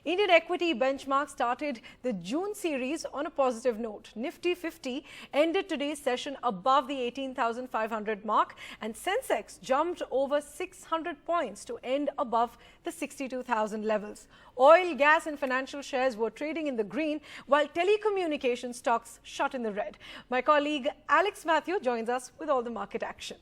Indian equity benchmark started the June series on a positive note. Nifty50 ended today's session above the 18,500 mark and Sensex jumped over 600 points to end above the 62,000 levels. Oil, gas and financial shares were trading in the green while telecommunication stocks shut in the red. My colleague Alex Matthew joins us with all the market action.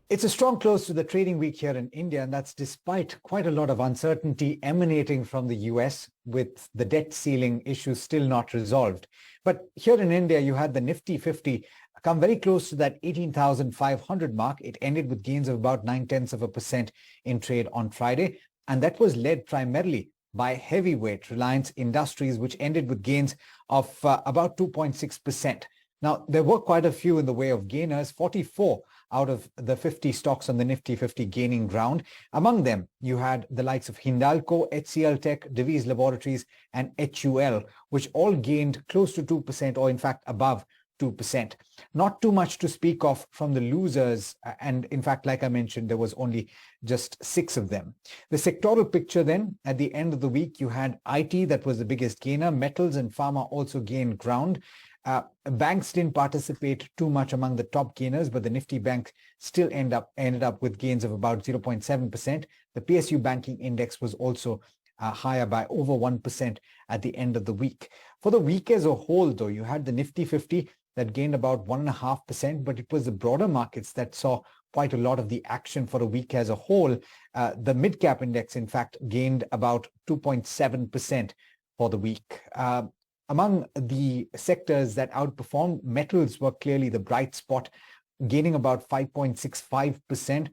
It's a strong close to the trading week here in India, and that's despite quite a lot of uncertainty emanating from the US with the debt ceiling issue still not resolved. But here in India, you had the Nifty50 come very close to that 18,500 mark. It ended with gains of about 0.9% in trade on Friday, and that was led primarily by heavyweight Reliance Industries, which ended with gains of about 2.6%. Now, there were quite a few in the way of gainers, 44 out of the 50 stocks on the Nifty50 gaining ground. Among them, you had the likes of Hindalco, HCL Tech, Divi's Laboratories, and HUL, which all gained close to 2% or in fact above 2%. Not too much to speak of from the losers. And in fact, like I mentioned, there was only just 6 of them. The sectoral picture then, at the end of the week, you had IT that was the biggest gainer. Metals and pharma also gained ground. Banks didn't participate too much among the top gainers, but the Nifty Bank still ended up with gains of about 0.7%. The PSU banking index was also higher by over 1% at the end of the week. For the week as a whole, though, you had the Nifty50 that gained about 1.5%, but it was the broader markets that saw quite a lot of the action for a week as a whole. The mid-cap index, in fact, gained about 2.7% for the week. Among the sectors that outperformed, metals were clearly the bright spot, gaining about 5.65%.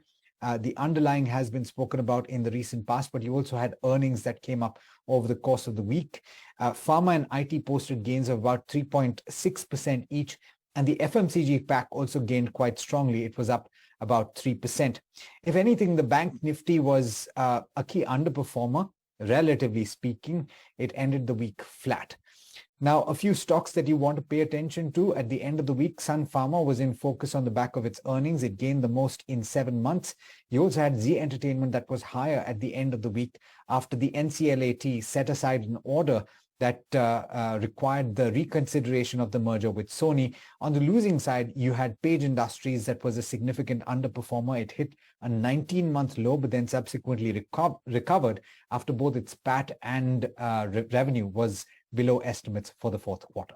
The underlying has been spoken about in the recent past, but you also had earnings that came up over the course of the week. Pharma and IT posted gains of about 3.6% each, and the FMCG pack also gained quite strongly. It was up about 3%. If anything, the Bank Nifty was a key underperformer, relatively speaking. It ended the week flat. Now, a few stocks that you want to pay attention to at the end of the week. Sun Pharma was in focus on the back of its earnings. It gained the most in 7 months. You also had Z Entertainment that was higher at the end of the week after the NCLAT set aside an order that required the reconsideration of the merger with Sony. On the losing side, you had Page Industries that was a significant underperformer. It hit a 19-month low, but then subsequently recovered after both its PAT and revenue was below estimates for the fourth quarter.